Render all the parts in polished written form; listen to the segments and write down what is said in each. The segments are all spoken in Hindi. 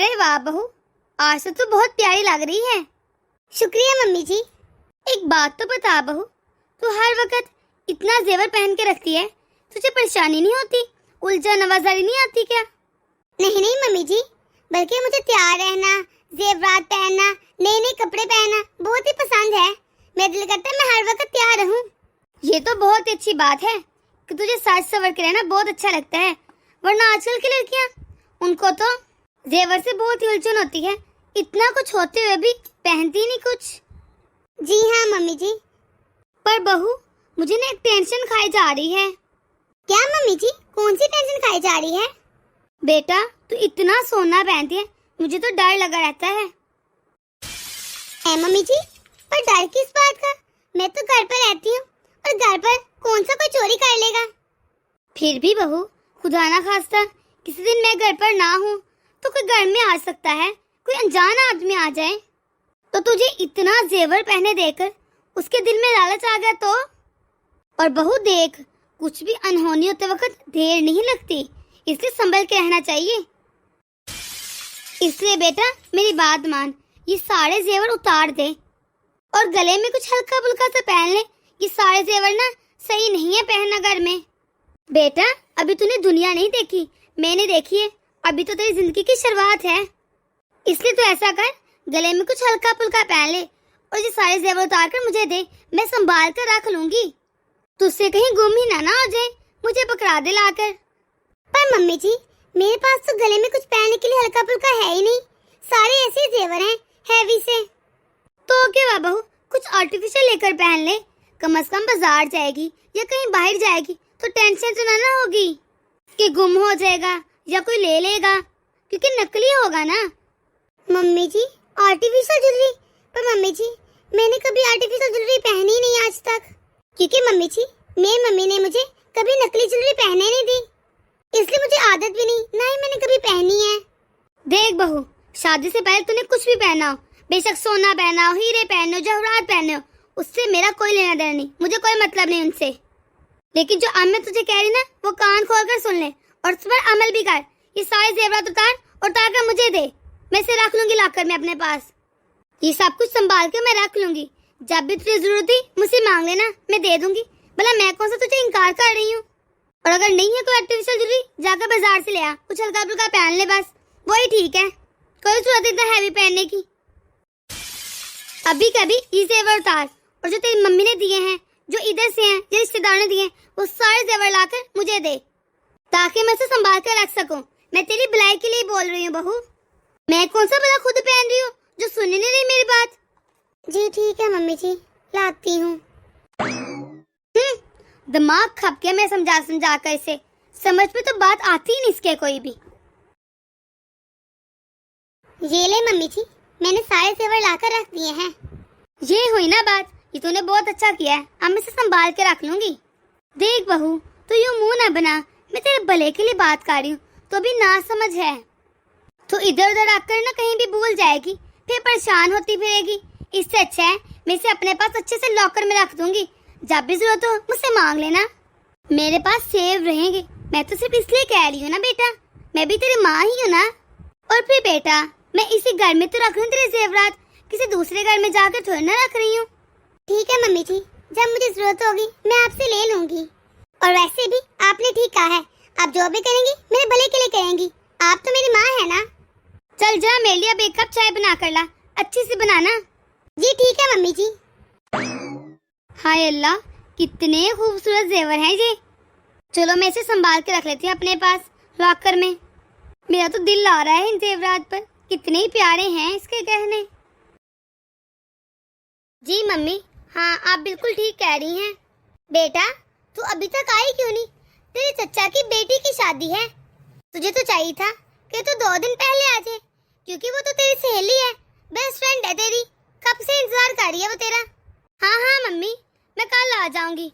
अरे वाह बहू, आज तो तू बहुत प्यारी लग रही है। शुक्रिया मम्मी जी। एक बात तो बता बहू, तू हर वक्त इतना जेवर पहन के रखती है, तुझे परेशानी नहीं होती, उलझन आवाजारी नहीं आती क्या? नहीं नहीं मम्मी जी, बल्कि मुझे तैयार रहना, जेवरात पहनना, नए नए कपड़े पहनना बहुत ही पसंद है। मेरा दिल करता है मैं हर वक्त तैयार रहूं। ये तो बहुत अच्छी बात है कि तुझे साज सवर के रहना बहुत अच्छा लगता है, वरना आजकल की लड़कियां, उनको तो जेवर से बहुत ही उलझन होती है, इतना कुछ होते हुए भी पहनती नहीं कुछ। जी हाँ मम्मी जी। पर बहू, मुझे ना एक टेंशन खाई जा रही है। क्या मम्मी जी, कौन सी टेंशन खाई जा रही है? बेटा, तू इतना सोना पहनती है, मुझे तो डर लगा रहता है। मम्मी जी, पर डर किस बात का? मैं तो घर पर रहती हूँ और घर पर कौन सा कोई चोरी कर लेगा। फिर भी बहू, खुदा ना खास्ता किसी दिन मैं घर पर ना हूँ तो कोई घर में आ सकता है, कोई अनजान आदमी आ जाए तो तुझे इतना जेवर पहने देकर उसके दिल में लालच आ गया तो? और बहू देख, कुछ भी अनहोनी होते वक्त देर नहीं लगती, इसलिए संभल के रहना चाहिए। इसलिए बेटा मेरी बात मान, ये सारे जेवर उतार दे और गले में कुछ हल्का फुल्का सा पहन ले। ये सारे जेवर ना सही नहीं है पहनना घर में। बेटा, अभी तूने दुनिया नहीं देखी, मैंने देखी है, अभी तो तेरी जिंदगी की शुरुआत है, इसलिए तू ऐसा कर, गले में कुछ हल्का फुल्का पहन ले और ये सारे जेवर उतार कर मुझे दे, मैं संभाल कर रख लूंगी। तुझसे कहीं गुम ही ना हो जाए, मुझे पकड़ा दे लाकर। पर मम्मी जी, मेरे पास तो गले में कुछ पहनने के लिए हल्का फुल्का है ही नहीं, सारे ऐसे जेवर हैं हैवी से। तो क्या बहू, कुछ आर्टिफिशियल लेकर पहन ले, कम से कम बाजार जाएगी या कहीं बाहर जाएगी तो टेंशन तो ना होगी कि गुम हो जाएगा या कोई ले लेगा, क्योंकि नकली होगा ना। मम्मी जी, आर्टिफिशियल ज्वेलरी? पर मम्मी जी, मैंने कभी आर्टिफिशियल ज्वेलरी पहनी ही नहीं आज तक, क्योंकि मम्मी जी, मेरी मम्मी ने मुझे कभी नकली ज्वेलरी पहनने नहीं दी, इसलिए मुझे आदत भी नहीं, ना ही मैंने कभी पहनी है। देख बहू, शादी से पहले तूने कुछ भी पहना हो, बेशक सोना पहना हो, हीरे पहने हो, जवाहरात पहने हो, उससे मेरा कोई लेना देना नहीं, मुझे कोई मतलब नहीं उनसे। लेकिन जो अब मैं तुझे कह रही ना, वो कान खोल कर सुन ले और उस पर अमल भी कर। ये सारे जेवरात उतार और उतार कर मुझे दे, मैं इसे रख लूंगी लाकर मैं अपने पास। ये सब कुछ संभाल के मैं रख लूंगी, जब भी तुझे जरूरत हुई मुझसे मांग लेना, मैं दे दूंगी। भला मैं कौन सा तुझे इनकार कर रही हूँ। और अगर नहीं है कोई आर्टिफिशियल ज्वेलरी, जाकर बाजार से ले आ, कुछ हल्का फुल्का पहन ले, बस वही ठीक है, कोई जरूरत इतना हैवी पहनने की। अभी कभी ये जेवर उतार और जो तेरी मम्मी ने दिए हैं, जो इधर से हैं, जो रिश्तेदारों ने दिए हैं, वो सारे जेवर लाकर मुझे दे, ताकि मैं इसे संभाल कर रख सकूं। मैं तेरी भलाई के लिए बोल रही हूँ बहू, मैं कौन सा भला खुद पहन रही हूँ जो सुन नहीं रही मेरी बात। जी ठीक है मम्मी जी, लाती हूँ। दिमाग खप गया मैं समझा कर इसे, समझ में तो बात आती ही नहीं इसके कोई भी। ये ले मम्मी जी, मैंने सारे जेवर लाकर रख दिए हैं। ये हुई ना बात, ये तूने बहुत अच्छा किया है, अब मैं इसे संभाल के रख लूंगी। देख बहू, तू यूं मुंह ना बना, मैं तेरे भले के लिए बात कर रही हूँ, तो भी ना समझ है तो इधर उधर आकर ना कहीं भी भूल जाएगी, फिर परेशान होती फिरेगी। इससे अच्छा है मैं इसे अपने पास अच्छे से लॉकर में रख दूंगी, जब भी जरूरत हो मुझसे मांग लेना, मेरे पास सेव रहेंगे। मैं तो सिर्फ इसलिए कह रही हूँ ना बेटा, मैं भी तेरी माँ ही हूँ ना। और फिर बेटा, मैं इसी घर में तो रख रही हूँ तेरे जेवरात, किसी दूसरे घर में जाकर थोड़ी ना रख रही हूँ। ठीक है मम्मी जी, जब मुझे जरूरत होगी मैं आपसे ले लूंगी। और वैसे भी आपने ठीक कहा है, आप जो भी करेंगी मेरे भले के लिए करेंगी, आप तो मेरी माँ है ना। चल जा, मेरे लिए अब एक कप चाय बना कर ला, अच्छी सी बनाना। जी ठीक है मम्मी जी। हाय अल्लाह, कितने खूबसूरत जेवर हैं ये। चलो मैं इसे संभाल के रख लेती हूँ अपने पास लॉकर में। मेरा तो दिल आ रहा है इन जेवरात पर, कितने ही प्यारे हैं इसके गहने। जी मम्मी, हाँ आप बिल्कुल ठीक कह रही हैं। बेटा, तू अभी तक आई क्यों नहीं? तेरे चचा की बेटी की शादी है, तुझे तो चाहिए था कि तू 2 दिन पहले आ जाए, क्योंकि वो तो तेरी सहेली है, बेस्ट फ्रेंड है तेरी, कब से इंतजार कर रही है वो तेरा। हाँ हाँ मम्मी, मैं कल आ जाऊंगी।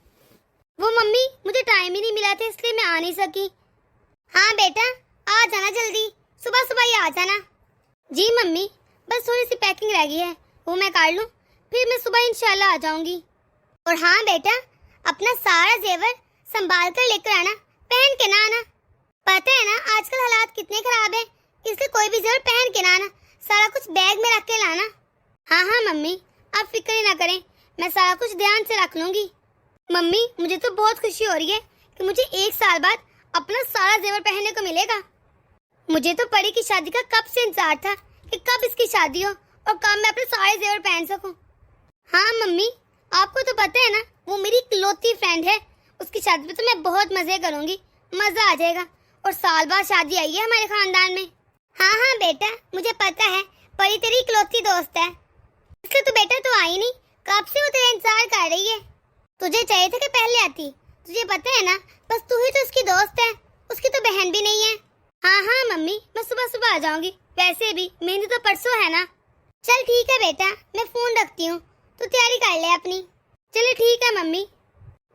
वो मम्मी, मुझे टाइम ही नहीं मिला था इसलिए मैं आ नहीं सकी। हाँ बेटा, आ जाना जल्दी, सुबह सुबह ही आ जाना। जी मम्मी, बस थोड़ी सी पैकिंग रह गई है, वो मैं कर लूँ, फिर मैं सुबह इंशाल्लाह आ जाऊंगी। और हाँ बेटा, अपना सारा जेवर संभाल कर लेकर आना, पहन के ना आना। पता है ना आजकल हालात कितने खराब हैं, इसलिए कोई भी जेवर पहन के ना आना, सारा कुछ बैग में रख के लाना। हाँ हाँ मम्मी, आप फिक्र ही ना करें, मैं सारा कुछ ध्यान से रख लूंगी। मम्मी मुझे तो बहुत खुशी हो रही है कि मुझे 1 साल बाद अपना सारा जेवर पहनने को मिलेगा। मुझे तो परी की शादी का कब से इंतजार था कि कब इसकी शादी हो और कब मैं अपने सारे जेवर पहन सकूं। हाँ मम्मी, आपको तो पता है ना, वो मेरी इकलौती फ्रेंड है, उसकी शादी पे तो मैं बहुत मजे करूंगी, मजा आ जाएगा। और साल बाद शादी आई है हमारे खानदान में। हाँ हाँ बेटा, मुझे पता है परी तेरी इकलौती दोस्त है, इसलिए तो बेटा तू आई नहीं, कब से वो तेरा इंतजार कर रही है। तुझे चाहिए था कि पहले आती, तुझे पता है ना, बस तू ही तो उसकी दोस्त है, उसकी तो बहन भी नहीं है। हाँ हाँ मम्मी, मैं सुबह सुबह आ जाऊंगी, वैसे भी मेहंदी तो परसों है ना। चल ठीक है बेटा, मैं फोन रखती हूँ, तू तैयारी कर ले अपनी। चलो ठीक है मम्मी।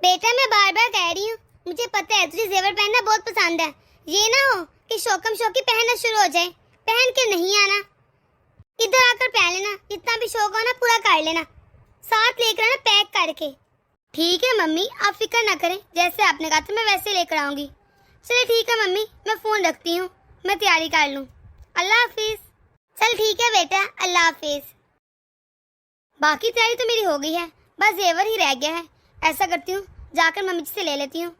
बेटा मैं बार बार कह रही हूँ, मुझे पता है तुझे जेवर पहनना बहुत पसंद है, ये ना हो कि शौकम शौकी पहनना शुरू हो जाए, पहन के नहीं आना। इधर आकर पहन लेना, जितना भी शौक हो ना पूरा कर लेना, साथ लेकर आना पैक करके। ठीक है मम्मी, आप फिक्र ना करें, जैसे आपने कहा था मैं वैसे लेकर आऊंगी। चलिए ठीक है मम्मी, मैं फोन रखती हूँ, मैं तैयारी कर लूँ। अल्लाह हाफिज। चल ठीक है बेटा, अल्लाह हाफिज। बाकी तैयारी तो मेरी हो गई है, बस जेवर ही रह गया है। ऐसा करती हूँ, जाकर मम्मी जी से ले लेती हूँ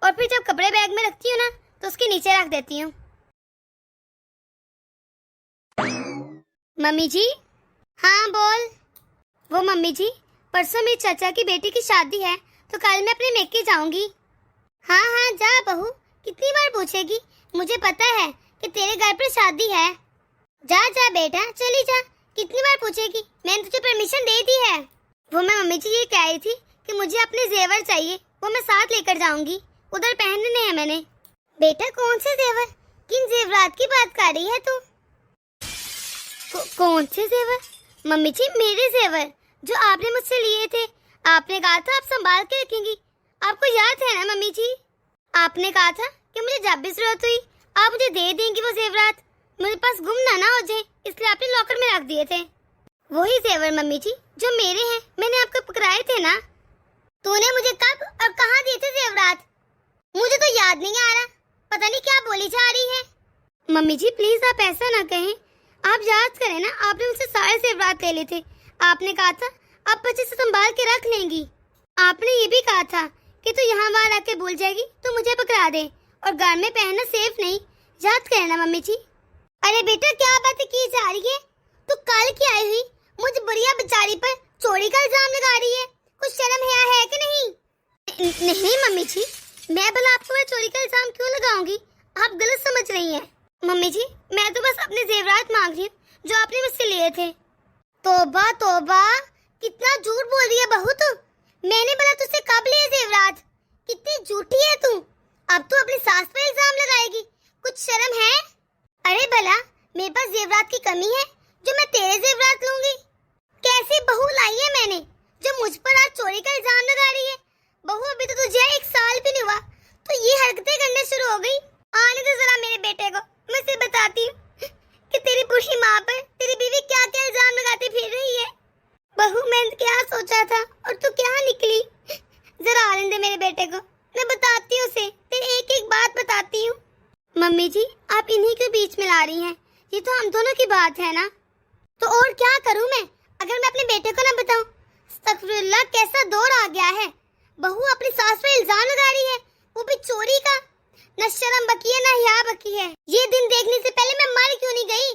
और फिर जब कपड़े बैग में रखती हूँ ना तो उसके नीचे रख देती हूँ। मम्मी जी। हाँ बोल। वो मम्मी जी, परसों मेरी चाचा की बेटी की शादी है, तो कल मैं अपने मेके जाऊंगी। हाँ हाँ जा बहू, कितनी बार पूछेगी, मुझे पता है कि तेरे घर पर शादी है। जा जा बेटा, चली जा, कितनी बार पूछेगी, मैंने तुझे परमिशन दे दी है। वो मैं मम्मी जी ये कह रही थी कि मुझे अपने जेवर चाहिए, वो मैं साथ लेकर जाऊंगी, उधर पहनने हैं मैंने। बेटा कौन से जेवर, किन जेवरात की बात कर रही है तू? कौन से जेवर? मम्मी जी मेरे जेवर जो आपने मुझसे लिए थे, आपने कहा था आप संभाल के रखेंगी, आपको याद है ना मम्मी जी? आपने कहा था कि मुझे जब भी जरूरत हुई आप मुझे दे देंगी वो जेवरात, मेरे पास गुम ना हो जाए, इसलिए आपने लॉकर में रख दिए थे। वही जेवर मम्मी जी जो मेरे हैं, मैंने आपको पकड़ाए थे ना। तूने मुझे कब और कहाँ दिए थे जेवरात? मुझे तो याद नहीं आ रहा, पता नहीं क्या बोली जा रही है। मम्मी जी प्लीज आप ऐसा ना कहें, आप याद करें ना, आपने मुझसे सारे जेवरात ले लिए थे, आपने कहा था आप बच्चे से संभाल के रख लेंगी। आपने ये भी कहा था कि तू यहाँ वहाँ रख के भूल जाएगी तो मुझे पकड़ा दे, और घर में पहनना सेफ नहीं, याद करें ना मम्मी जी। अरे बेटा क्या बातें की जा रही है, तू कल की आई हुई मुझ बुढ़िया बेचारी पर चोरी का इल्जाम लगा रही है, कुछ शर्म है कि नहीं? नहीं मम्मी जी, मैं भला आपको चोरी का इल्जाम क्यों लगाऊंगी, आप गलत समझ रही हैं। मम्मी जी मैं तो बस अपने जेवरात मांग रही हूँ जो आपने मुझसे लिए थे। तौबा तौबा, कितना झूठ बोल रही है बहू तू, मैंने बोला तुझसे कब लिए जेवरात, कितनी झूठी है तू, अब तू अपनी सास पर इल्जाम लगाएगी, कुछ शर्म है? अरे भला मेरे पास जेवरात की कमी है जो मैं तेरे जेवरात लूंगी? कैसी बहू लाई है मैंने जो मुझ पर आज चोरी का इल्जाम लगा रही है? बहू अभी तो तुझे 1 साल भी नहीं हुआ तो ये हरकतें करने शुरू हो गई। आने दे जरा मेरे बेटे को, मैं सिर्फ बताती हूँ कि तेरी बूढ़ी माँ पर तेरी बीवी क्या क्या इल्जाम लगाती फिर रही है। बहू मैंने क्या सोचा था और तू क्या निकली, जरा आने दे मेरे बेटे को, मैं बताती हूँ उसे, तेरी एक एक बात बताती हूँ। मम्मी जी आप इन्हीं के बीच में ला रही हैं, ये तो हम दोनों की बात है ना। तो और क्या करूँ मैं, अगर मैं अपने बेटे को ना बताऊँ? अस्तगफिरुल्लाह, कैसा दौर आ गया है, बहू अपनी सास पर इल्जाम लगा रही है, वो भी चोरी का। न शर्म बकी है ना हया बकी है। ये दिन देखने से पहले मैं मर क्यों नहीं गई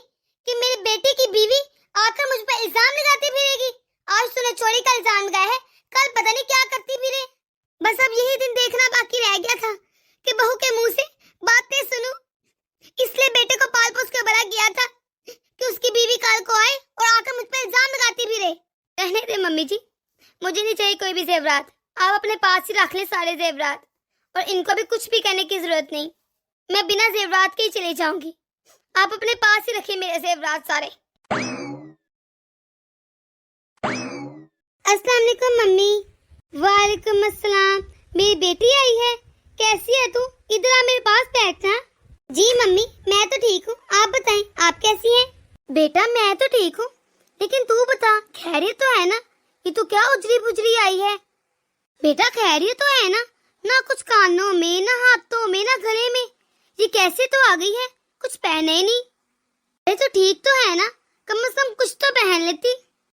कि मेरे बेटे की बीवी आकर मुझ पर इल्जाम लगाती फिरेगी। आज तूने चोरी का इल्जाम लगाया है, कल पता नहीं क्या करती फिरे। बस अब यही दिन देखना बाकी रह गया था कि बहू के मुंह से बातें सुनूं, इसलिए बेटे को पाल पोस के बड़ा किया था कि उसकी बीवी कल को आए और आकर मुझ पर इल्जाम लगाती फिरे। रहने दे मम्मी जी, मुझे नहीं चाहिए कोई भी जेवरात, आप अपने पास ही रख लें सारे जेवरात, और इनको भी कुछ भी कहने की जरूरत नहीं, मैं बिना जेवरात के ही चले जाऊंगी, आप अपने पास ही रखिए मेरे जेवरात सारे। अस्सलाम वालेकुम मम्मी। वालेकुम अस्सलाम, मेरी बेटी आई है, कैसी है तू, इधर आ मेरे पास बैठना। जी मम्मी मैं तो ठीक हूँ, आप बताएं आप कैसी हैं? बेटा मैं तो ठीक हूँ, लेकिन तू बता खैरियत तो है ना, ये तो क्या उजरी बुजरी आई है। बेटा खैरियत तो है ना कुछ कानों में, ना हाथों में, ना गले में, ये कैसे तो आ गई है, कुछ पहने ही नहीं। ये तो ठीक तो है ना, कम से कम कुछ तो पहन लेती।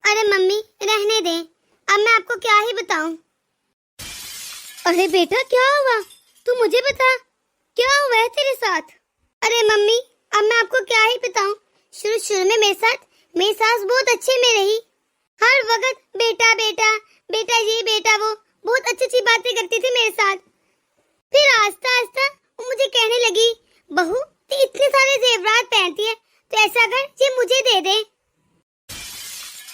अरे मम्मी रहने दें, अब मैं आपको क्या ही बताऊं। अरे बेटा क्या हुआ, तू मुझे बता, क्या हुआ है तेरे साथ? अरे मम्मी अब मैं आपको क्या ही बताऊं। शुरू में मेरी सास बहुत अच्छे में रही। हर वक्त बेटा बेटा बेटा ये बेटा वो, बहुत अच्छी अच्छी बातें करती थी मेरे साथ। फिर आस्ता आस्ता वो मुझे कहने लगी, बहू तू इतने सारे जेवरात पहनती है तो ऐसा कर ये मुझे दे दे,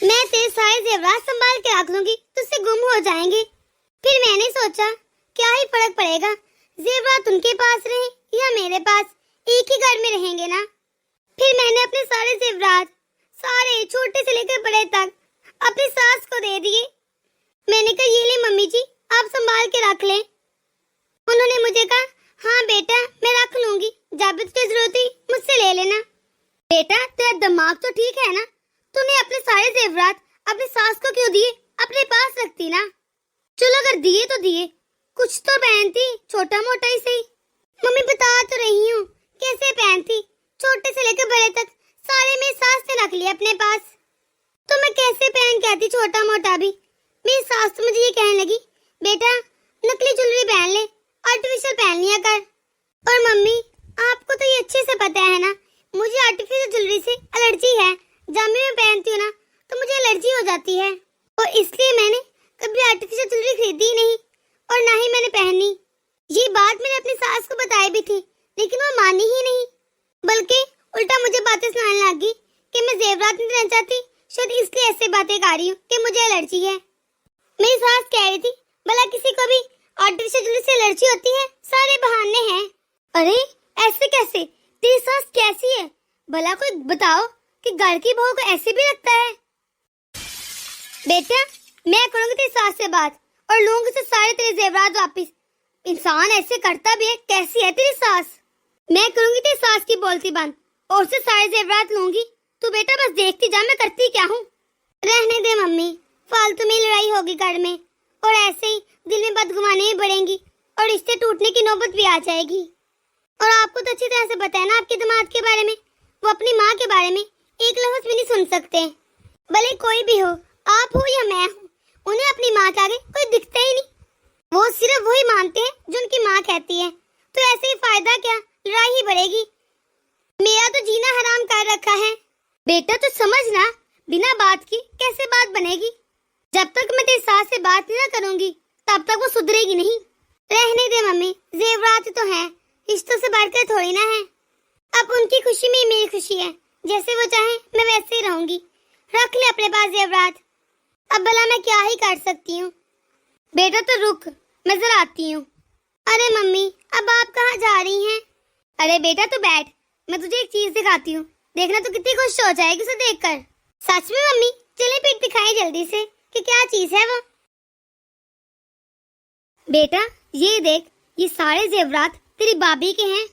मैं तेरे सारे जेवरात संभाल के रख लूंगी, तुझसे गुम हो जाएंगे। फिर मैंने सोचा क्या ही फर्क पड़ेगा, जेवरात उनके पास रहे या मेरे पास, एक ही घर में रहेंगे ना। फिर मैंने अपने सारे जेवरात, सारे छोटे से लेकर बड़े तक, अपनी सास को दे दिए। मैंने कहा ये ले मम्मी जी आप संभाल के रख ले। उन्होंने मुझे कहा हाँ बेटा मैं रख लूंगी, जब भी तुझे जरूरत हुई मुझसे ले लेना। बेटा तेरा दिमाग तो ठीक है ना, तूने अपने सारे जेवरात अपनी सास को क्यों दिए, अपने पास रखती ना। चलो अगर दिए तो दिए, कुछ तो पहनती, छोटा मोटा ही सही। मम्मी बता तो रही हूँ कैसे पहनती, छोटे से लेकर बड़े तक सारे मेरी सास ने रख लिए अपने पास। तो मैं कैसे पहन के आती छोटा मोटा भी। मेरी सास तो मुझे ये कहने लगी, बेटा नकली ज्वेलरी पहन ले, आर्टिफिशियल पहन लिया कर। और मम्मी आपको तो ये अच्छे से पता है ना, मुझे आर्टिफिशियल ज्वेलरी से एलर्जी है। जब भी मैं पहनती हूँ ना तो मुझे एलर्जी हो जाती है, और इसलिए मैंने कभी आर्टिफिशियल ज्वेलरी खरीदी नहीं और ना ही मैंने पहनी। ये बात मैंने अपनी सास को बताई भी थी, लेकिन वो मानी ही नहीं, बल्कि उल्टा मुझे बातें सुनाने लगी कि मैं जेवरात नहीं देना चाहती, शायद इसलिए ऐसे बातें कर रही हूँ कि मुझे एलर्जी है। मेरी सास कह रही थी भला किसी को भी आर्टिफिशियल ज्वेलरी से एलर्जी होती है, सारे बहाने हैं। अरे ऐसे कैसे, तेरी सास कैसी है भला, कोई बताओ कि घर की बहू को ऐसे भी लगता है। बेटा मैं करूंगी तेरी सास से बात और लूंगी से सारे तेरे जेवरात वापिस। इंसान ऐसे करता भी है, कैसी है तेरी सास। मैं करूंगी तेरी सास की बोलती बंद और उससे सारे जेवरात लूंगी, तू बेटा बस देखती जा मैं करती क्या हूँ। रहने दे मम्मी, फालतू में लड़ाई होगी घर में, और ऐसे ही दिल में बदगुमानी ही बढ़ेंगी और रिश्ते टूटने की नौबत भी आ जाएगी। और आपको तो अच्छी तरह से पता है ना आपके दामाद के बारे में, वो अपनी माँ के बारे में एक लफ्ज भी नहीं सुन सकते। भले कोई भी हो, आप हो या मैं हूँ, उन्हें अपनी माँ के आगे कोई दिखता ही नहीं। वो सिर्फ वही मानते हैं जो उनकी माँ कहती है। तो ऐसे ही फायदा क्या, लड़ाई ही बढ़ेगी। मेरा तो जीना हराम कर रखा है। बेटा तो समझना, बिना बात की कैसे बात बनेगी। जब तक मैं तेरी सास से बात नहीं करूंगी तब तक वो सुधरेगी नहीं। रहने दे मम्मी, जेवरात तो हैं, रिश्तों से बढ़कर थोड़ी ना है। अब उनकी खुशी में मेरी खुशी है, जैसे वो चाहे मैं वैसे ही रहूंगी। रख ले अपने पास जेवरात, अब भला मैं क्या ही कर सकती हूँ। बेटा तो रुक, मैं जरा आती हूँ। अरे मम्मी अब आप कहाँ जा रही हैं? अरे बेटा तू बैठ, मैं तुझे एक चीज दिखाती हूँ, देखना तू कितनी खुश हो जाएगी उसे देखकर। सच में मम्मी? चले पीठ दिखाई जल्दी से कि क्या चीज है वो। बेटा ये देख, ये सारे जेवरात तेरी भाभी के हैं,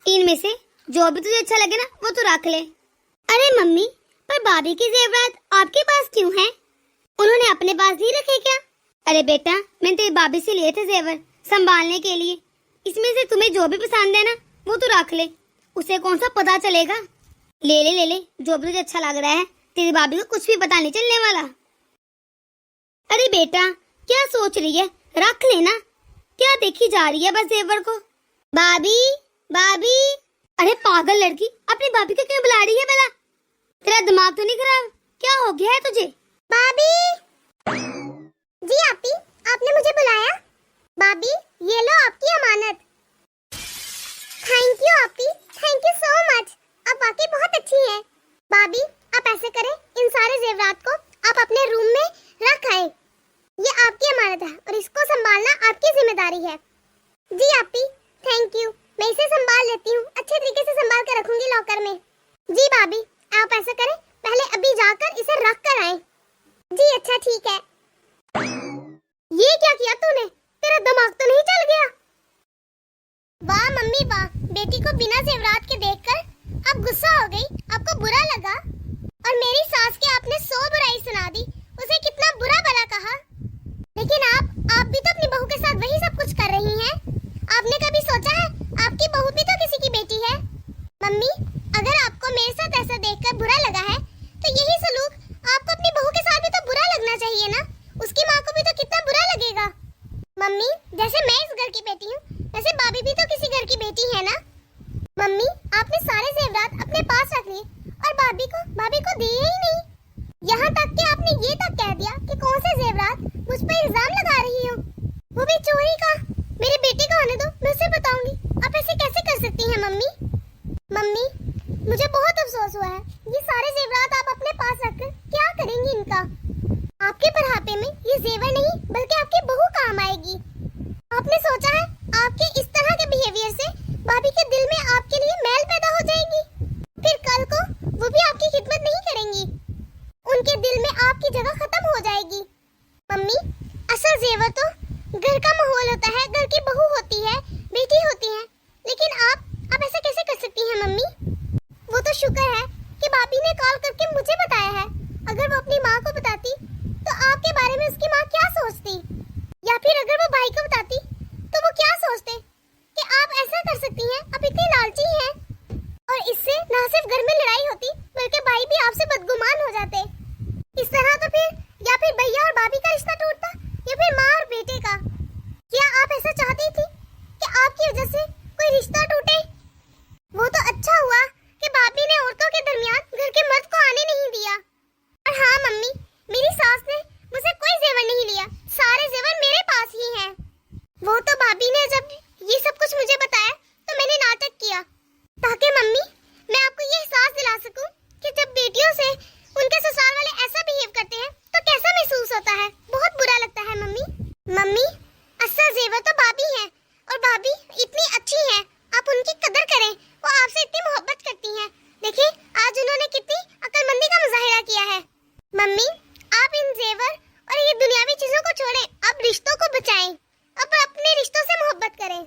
इनमें से जो भी तुझे अच्छा लगे ना वो तू रख ले। अरे मम्मी पर भाभी के जेवरात आपके पास क्यों हैं? उन्होंने अपने पास नहीं रखे क्या? अरे बेटा मैंने तेरी भाभी से लिए थे जेवर संभालने के लिए, इसमें से तुम्हें जो भी पसंद है ना वो तू रख ले, उसे कौन सा पता चलेगा। ले ले ले ले, जो भी तुझे अच्छा लग रहा है, तेरी भाभी को कुछ भी पता नहीं चलने वाला। अरे बेटा क्या सोच रही है, रख लेना, क्या देखी जा रही है बस जेवर को। भाभी भाभी। अरे पागल लड़की, अपनी भाभी को क्यों बुला रही है भला, तेरा दिमाग तो नहीं खराब, क्या हो गया है तुझे? भाभी जी आपी, आपने मुझे बुलाया? भाभी ये लो आपकी अमानत। थैंक यू आपी, थैंक यू सो मच, आप वाकई बहुत अच्छी हैं। भाभी आप ऐसे करें, इन सारे जेवरात को आप अपने रूम में रख आए, ये आपकी अमानत है और इसको संभालना आपकी जिम्मेदारी है। जी आपी थैंक यू, मैं इसे संभाल लेती हूँ, अच्छे तरीके से संभाल कर रखूंगी लॉकर में। जी भाभी आप ऐसा करें, पहले अभी जाकर इसे रख कर आए। जी अच्छा ठीक है। ये क्या किया तूने, तेरा दिमाग तो नहीं चल गया? वाह मम्मी वाह, बेटी को बिना जेवरात के देखकर आप गुस्सा हो गई, आपको बुरा लगा, और मेरी सास के आपने 100 बुराई सुना दी, उसे कितना बुरा भला कहा। लेकिन आप भी तो अपनी बहू के साथ वही सब कुछ कर रही हैं। आपने कभी सोचा है आपकी बहू भी तो किसी की बेटी है? मम्मी अगर आपको मेरे साथ ऐसा देखकर बुरा लगा है तो यही सलूक आपको अपनी बहू के साथ भी तो बुरा लगना चाहिए ना। उसकी माँ को भी तो कितना बुरा लगेगा। मम्मी, जैसे मैं इस घर की बेटी हूँ वैसे भाभी भी तो किसी घर की बेटी है ना। मम्मी, आपने सारे जेवरात अपने पास रख लिए और भाभी को दिए ही नहीं। यहाँ तक कि आपने ये तक कह दिया कि कौन से जेवरात मुझ पर इल्जाम लगा रही हो, वो भी चोरी का। मेरे बेटे को आने दो, मैं उसे बताऊंगी। आप ऐसे कैसे कर सकती हैं मम्मी? मम्मी, मुझे बहुत अफसोस हुआ है। ये सारे जेवरात आप अपने पास रखकर क्या करेंगी इनका? आपके बुढ़ापे में ये जेवर नहीं बल्कि आपकी बहू काम आएगी। आपने सोचा है आपके इस तरह के बिहेवियर से भाभी के दिल में आपके लिए मैल पैदा हो जाएगी, फिर कल को वो भी आपकी खिदमत नहीं करेंगी, उनके दिल में आपकी जगह खत्म हो जाएगी। मम्मी, असल जेवर तो घर का माहौल होता है, घर की बहू होती है, बेटी होती है, लेकिन आप ऐसा कैसे कर सकती हैं मम्मी? वो तो शुक्र है कि भाभी ने कॉल करके मुझे बताया है। अगर वो अपनी माँ को बताती तो आपके बारे में उसकी माँ क्या सोचती, या फिर अगर वो भाई को बताती तो वो क्या सोचते कि आप ऐसा कर सकती हैं, आप इतनी लालची हैं। और इससे ना सिर्फ घर में लड़ाई होती बल्कि भाई भी आपसे बदगुमान हो जाते। इस तरह तो फिर या फिर भैया और भाभी का रिश्ता टूटता या फिर माँ और बेटे का। क्या आप ऐसा चाहती थी कि आपकी वजह से कोई रिश्ता टूटे? वो तो अच्छा हुआ कि भाभी ने औरतों के दरमियान घर के मर्द को आने नहीं दिया। और हाँ मम्मी, मेरी सास ने मुझसे कोई जेवर नहीं लिया, सारे जेवर मेरे पास ही हैं। वो तो भाभी ने जब ये सब कुछ मुझे बताया तो मैंने नाटक किया ताकि मम्मी मैं आपको ये एहसास दिला सकूं कि जब बेटियों से उनके ससुराल वाले ऐसा बिहेव करते हैं तो कैसा महसूस होता है। बहुत बुरा लगता है मम्मी। मम्मी, असल जेवर तो भाभी हैं और भाभी इतनी अच्छी हैं, आप उनकी कदर करें। वो आपसे इतनी मोहब्बत करती हैं। देखिए आज उन्होंने कितनी अक्लमंदी का मुजाहिरा किया है। मम्मी, आप इन जेवर और ये दुनियावी चीजों को छोड़ें, आप रिश्तों को बचाएं, अब अपने रिश्तों से मोहब्बत करें।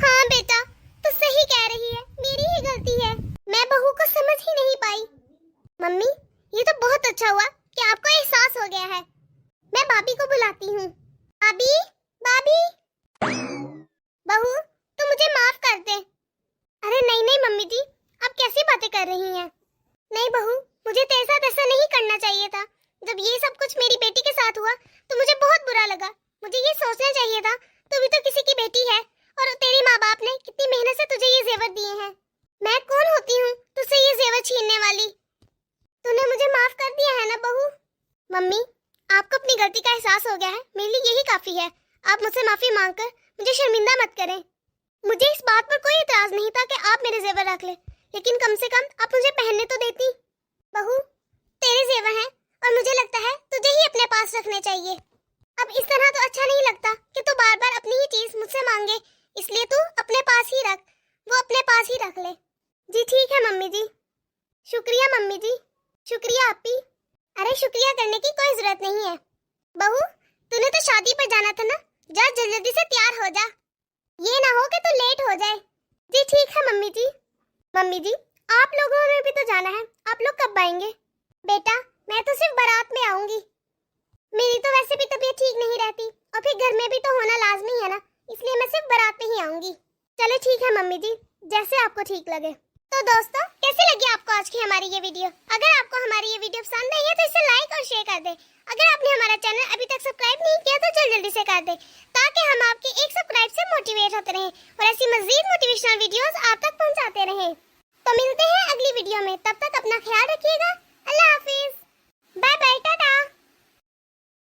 हाँ बेटा, तो सही कह रही है, मेरी ही गलती है, मैं बहू को समझ ही नहीं पाई। मम्मी, ये तो बहुत अच्छा हुआ कि आपको एहसास हो गया है। मैं भाभी को बुलाती हूँ। भाभी, भाभी। बहू, तू मुझे माफ कर दे। अरे नहीं नहीं मम्मी जी, आप कैसी बातें कर रही हैं? नहीं बहू, मुझे तेरे साथ ऐसा नहीं करना चाहिए था। जब ये सब कुछ मेरी बेटी के साथ हुआ तो मुझे बहुत बुरा लगा। मुझे ये सोचना चाहिए था तू भी तो किसी की बेटी है और तेरे माँ बाप ने कितनी मेहनत से तुझे ये जेवर दिए हैं। मैं कौन होती हूँ तुझसे ये जेवर छीनने वाली? तूने मुझे माफ कर दिया है ना बहू? मम्मी, आपको अपनी गलती का एहसास हो गया है, मेरे लिए यही काफी है। आप मुझसे माफी मांगकर मुझे शर्मिंदा मत करें। मुझे इस बात पर कोई इतराज नहीं था कि आप मेरे जेवर रख ले, लेकिन कम से कम आप मुझे पहनने तो देती। बहू, तेरे जेवर हैं और मुझे लगता है तुझे ही अपने पास रखने चाहिए। अब इस तरह तो अच्छा नहीं लगता कि तू बार बार अपनी ही चीज मुझसे मांगे, इसलिए तू अपने पास ही रख, वो अपने पास ही रख ले। जी ठीक है मम्मी जी। शुक्रिया मम्मी जी। शुक्रिया आपी। अरे शुक्रिया करने की कोई जरूरत नहीं है। बहू, तूने तो शादी पर जाना था ना, जा जल्दी से तैयार हो जा, ये ना हो कि तू लेट हो जाए। जी ठीक है मम्मी जी। मम्मी जी, आप लोगों ने भी तो जाना है, आप लोग कब आएंगे? बेटा, मैं तो सिर्फ बारात में आऊंगी, मेरी तो वैसे भी तबीयत ठीक नहीं रहती और फिर घर में भी तो होना लाजमी है ना, इसलिए मैं सिर्फ बारात में ही आऊंगी। चलो ठीक है मम्मी जी, जैसे आपको ठीक लगे। तो दोस्तों, कैसी लगी आपको आज की हमारी ये वीडियो? अगर आपको हमारी ये वीडियो पसंद आई है तो इसे लाइक और शेयर कर दे। अगर आपने हमारा चैनल अभी तक सब्सक्राइब नहीं किया तो जल्दी से कर दे, ताकि हम आपके एक सब्सक्राइब से मोटिवेट होते रहें और ऐसी मजीद मोटिवेशनल वीडियोस आप तक पहुंचाते रहें। तो मिलते हैं अगली वीडियो में, तब तक अपना ख्याल रखिएगा।